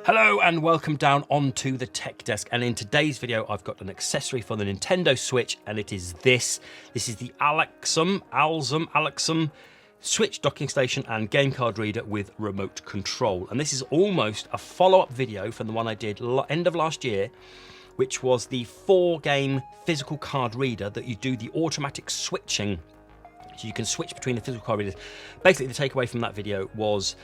Hello and welcome down onto the tech desk, and in today's video I've got an accessory for the Nintendo Switch, and it is this. This is the Alxum Switch docking station and game card reader with remote control. And this is almost a follow-up video from the one I did end of last year, which was the 4-game physical card reader that you do the automatic switching. So you can switch between the physical card readers. Basically, the takeaway from that video was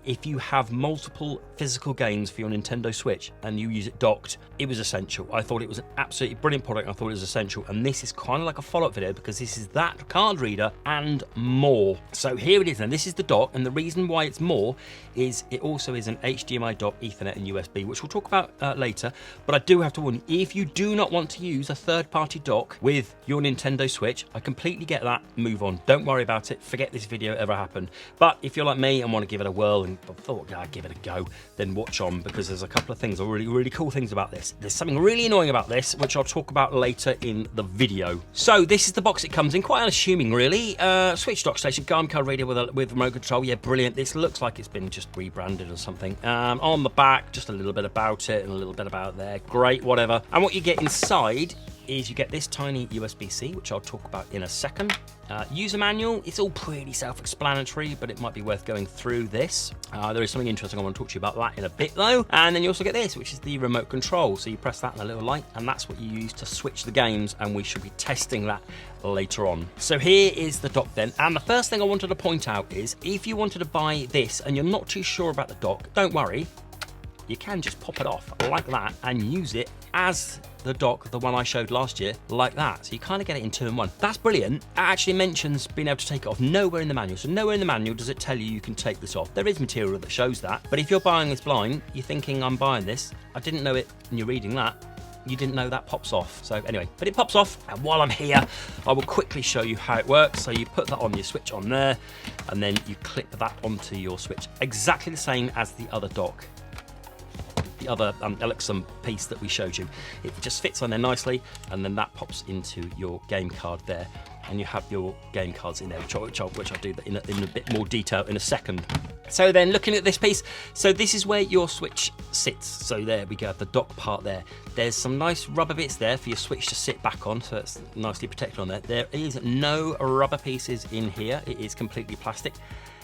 if you have multiple physical games for your Nintendo Switch and you use it docked, it was essential. I thought it was an absolutely brilliant product. I thought it was essential. And this is kind of like a follow-up video because this is that card reader and more. So here it is, and this is the dock. And the reason why it's more is it also is an HDMI dock, Ethernet and USB, which we'll talk about later. But I do have to warn you, if you do not want to use a third-party dock with your Nintendo Switch, I completely get that. Move on. Don't worry about it. Forget this video ever happened. But if you're like me and want to give it a whirl and thought I'd give it a go, then watch on, because there's a couple of things, really cool things about this. There's something really annoying about this, which I'll talk about later in the video. So this is the box it comes in, quite unassuming really. Switch dock station, game card reader with remote control. Yeah, brilliant. This looks like it's been just rebranded or something. On the back, just a little bit about it and a little bit about there. Great, whatever. And what you get inside is you get this tiny USB-C, which I'll talk about in a second. User manual, it's all pretty self-explanatory, but it might be worth going through this. There is something interesting I want to talk to you about that in a bit though. And then you also get this, which is the remote control. So you press that and a little light, and that's what you use to switch the games, and we should be testing that later on. So here is the dock then, and the first thing I wanted to point out is if you wanted to buy this and you're not too sure about the dock, don't worry. You can just pop it off like that and use it as the dock, the one I showed last year, like that. So you kind of get it in 2 in 1. That's brilliant. It actually mentions being able to take it off. Nowhere in the manual. So nowhere in the manual does it tell you can take this off. There is material that shows that. But if you're buying this blind, you're thinking, I'm buying this. I didn't know it, and you're reading that. You didn't know that pops off. So anyway, but it pops off. And while I'm here, I will quickly show you how it works. So you put that on your Switch on there, and then you clip that onto your Switch. Exactly the same as the other dock. The other Alxum piece that we showed you. It just fits on there nicely, and then that pops into your game card there, and you have your game cards in there, which I'll do that in a bit more detail in a second. So then looking at this piece, so this is where your Switch sits. So there we go, the dock part there. There's some nice rubber bits there for your Switch to sit back on, so it's nicely protected on there. There is no rubber pieces in here. It is completely plastic.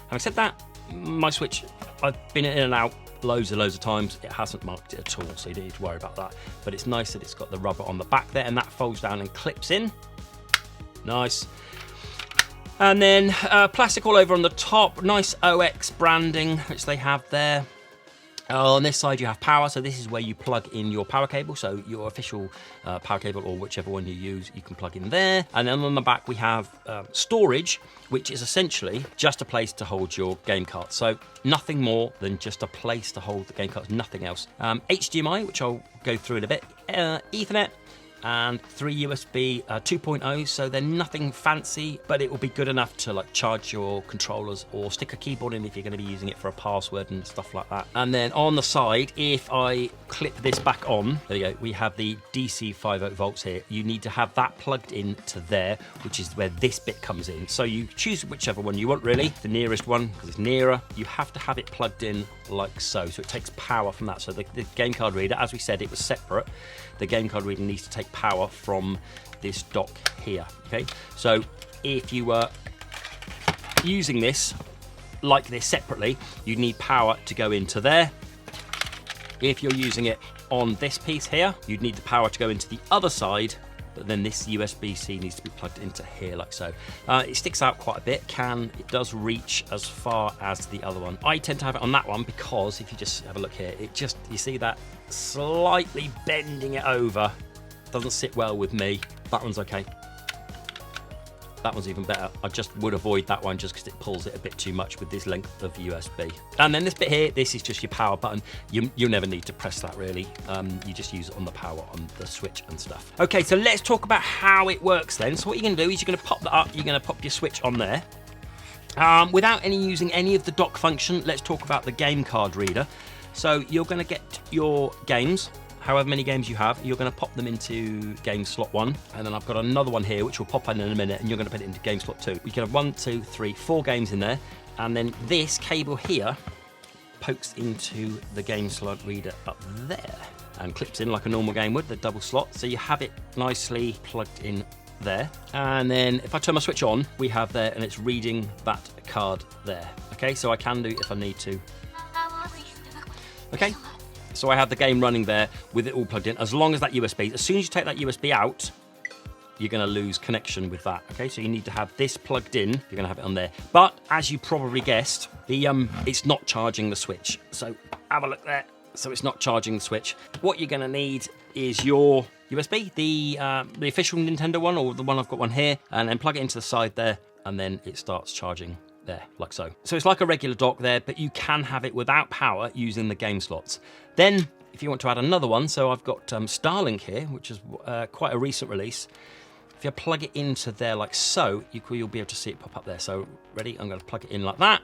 Having said that, my Switch, I've been in and out loads of times. It hasn't marked it at all, so you don't need to worry about that. But it's nice that it's got the rubber on the back there, and that folds down and clips in. Nice. And then plastic all over on the top. Nice OX branding, which they have there. On this side you have power, so this is where you plug in your power cable, so your official power cable or whichever one you use, you can plug in there. And then on the back we have storage, which is essentially just a place to hold your game cards. So nothing more than just a place to hold the game cards, nothing else. HDMI, which I'll go through in a bit, Ethernet, and 3 USB 2.0, so they're nothing fancy, but it will be good enough to like charge your controllers or stick a keyboard in if you're going to be using it for a password and stuff like that. And then on the side, if I clip this back on, there you go, we have the DC 5 volts here. You need to have that plugged in to there, which is where this bit comes in. So you choose whichever one you want really, the nearest one, because it's nearer. You have to have it plugged in like so it takes power from that. So the game card reader, as we said, it was separate. The game card reader needs to take power from this dock here, okay? So if you were using this like this separately, you need power to go into there. If you're using it on this piece here, you'd need the power to go into the other side, but then this USB-C needs to be plugged into here like so. It sticks out quite a bit, it does reach as far as the other one. I tend to have it on that one because if you just have a look here, you see that slightly bending it over, doesn't sit well with me. That one's okay. That one's even better. I just would avoid that one just because it pulls it a bit too much with this length of USB. And then this bit here, this is just your power button. You never need to press that really. You just use it on the power on the Switch and stuff. Okay, so let's talk about how it works then. So what you're going to do is you're going to pop that up. You're going to pop your Switch on there. Without using any of the dock function, let's talk about the game card reader. So you're going to get your games. However many games you have, you're going to pop them into game slot 1, and then I've got another one here which we'll pop in a minute, and you're going to put it into game slot 2. You can have 1, 2, 3, 4 games in there, and then this cable here pokes into the game slot reader up there and clips in like a normal game would, the double slot. So you have it nicely plugged in there. And then if I turn my switch on, we have there, and it's reading that card there. Okay, so I can do if I need to. Okay, so I have the game running there with it all plugged in. As long as that USB, as soon as you take that USB out, you're going to lose connection with that. Okay, so you need to have this plugged in. You're going to have it on there. But as you probably guessed, it's not charging the switch. So have a look there. So it's not charging the switch. What you're going to need is your USB, the official Nintendo one, or the one I've got one here, and then plug it into the side there, and then it starts charging there, like so. So it's like a regular dock there, but you can have it without power using the game slots. Then, if you want to add another one, so I've got Starlink here, which is quite a recent release. If you plug it into there like so, you'll be able to see it pop up there. So, ready? I'm going to plug it in like that.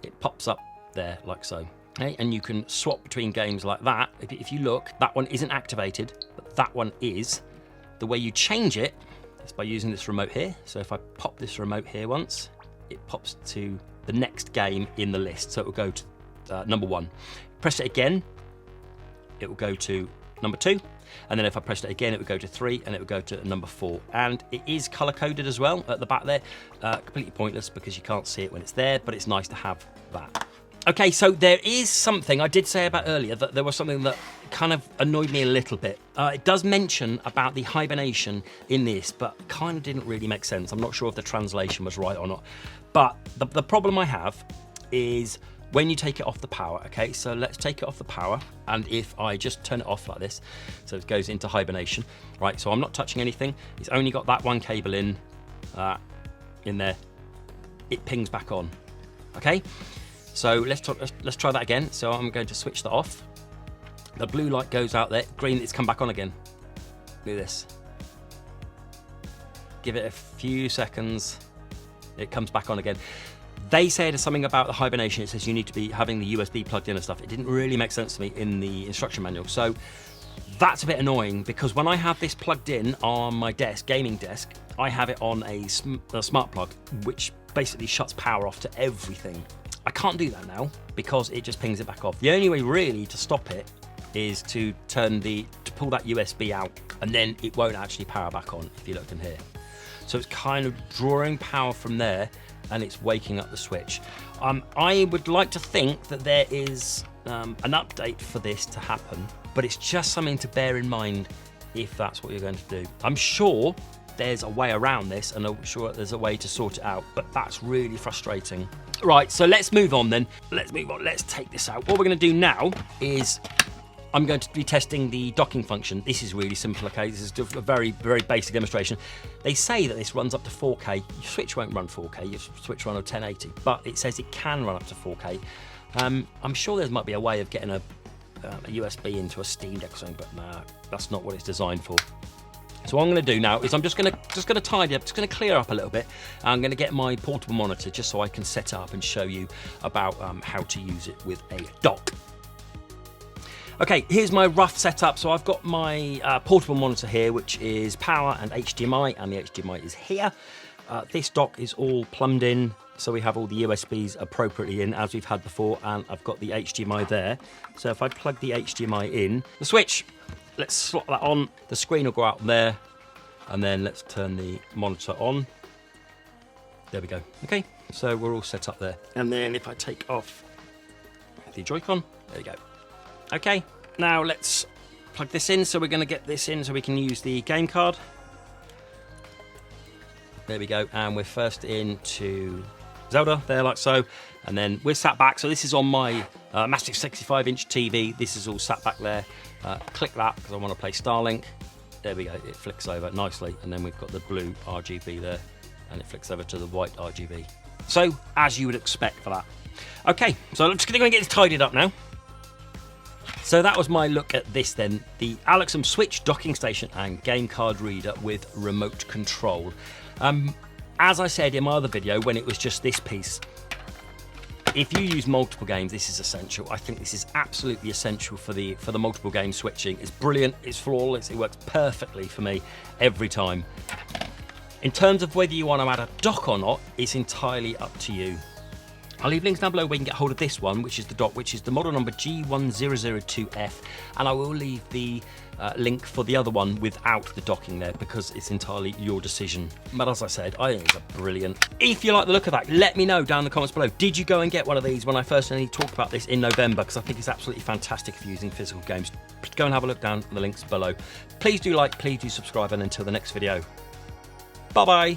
It pops up there like so. Okay, and you can swap between games like that. If you look, that one isn't activated, but that one is. The way you change it is by using this remote here. So if I pop this remote here once, it pops to the next game in the list. So it will go to number 1. Press it again, it will go to number 2. And then if I press it again, it will go to 3, and it will go to number 4. And it is color coded as well at the back there. Completely pointless because you can't see it when it's there, but it's nice to have that. Okay, so there is something I did say about earlier, that there was something that kind of annoyed me a little bit. It does mention about the hibernation in this, but kind of didn't really make sense. I'm not sure if the translation was right or not. But the problem I have is when you take it off the power. Okay, so let's take it off the power, and if I just turn it off like this, so it goes into hibernation. Right, so I'm not touching anything. It's only got that one cable in there. It pings back on. Okay. So let's try that again. So I'm going to switch that off. The blue light goes out there. Green, it's come back on again. Look at this. Give it a few seconds. It comes back on again. They said something about the hibernation. It says you need to be having the USB plugged in and stuff. It didn't really make sense to me in the instruction manual. So that's a bit annoying, because when I have this plugged in on my desk, gaming desk, I have it on a smart plug, which basically shuts power off to everything. I can't do that now because it just pings it back off. The only way really to stop it is to pull that USB out, and then it won't actually power back on if you look in here. So it's kind of drawing power from there, and it's waking up the switch. I would like to think that there is an update for this to happen, but it's just something to bear in mind if that's what you're going to do. I'm sure there's a way around this, and I'm sure there's a way to sort it out, but that's really frustrating. Right, so let's move on then. Let's move on. Let's take this out. What we're going to do now is I'm going to be testing the docking function. This is really simple, okay? This is a very, very basic demonstration. They say that this runs up to 4K. Your Switch won't run 4K. Your Switch run on 1080, but it says it can run up to 4K. I'm sure there might be a way of getting a USB into a Steam Deck or something, but nah, that's not what it's designed for. So what I'm going to do now is I'm just going to tidy up, just going to clear up a little bit. I'm going to get my portable monitor just so I can set up and show you about how to use it with a dock. Okay, here's my rough setup. So I've got my portable monitor here, which is power and HDMI, and the HDMI is here. This dock is all plumbed in, so we have all the USBs appropriately in, as we've had before, and I've got the HDMI there. So if I plug the HDMI in, the switch, let's slot that on, the screen will go out there, and then let's turn the monitor on. There we go. Okay, so we're all set up there. And then if I take off the Joy-Con, there we go. Okay, now let's plug this in. So we're going to get this in so we can use the game card. There we go, and we're first into Zelda, there like so, and then we're sat back. So this is on my massive 65-inch TV. This is all sat back there. Click that because I want to play Starlink. There we go, it flicks over nicely, and then we've got the blue RGB there, and it flicks over to the white RGB. So, as you would expect for that. Okay, so I'm just going to get this tidied up now. So that was my look at this then, the Alxum Switch docking station and game card reader with remote control. As I said in my other video when it was just this piece, if you use multiple games, this is essential. I think this is absolutely essential for the multiple game switching. It's brilliant, it's flawless, it works perfectly for me every time. In terms of whether you want to add a dock or not, it's entirely up to you. I'll leave links down below where you can get hold of this one, which is the dock, which is the model number G1002F, and I will leave the link for the other one without the docking there, because it's entirely your decision. But as I said, I think it's brilliant. If you like the look of that, let me know down in the comments below. Did you go and get one of these when I first only talked about this in November? Because I think it's absolutely fantastic for using physical games. Go and have a look down in the links below. Please do like, please do subscribe, and until the next video, bye bye.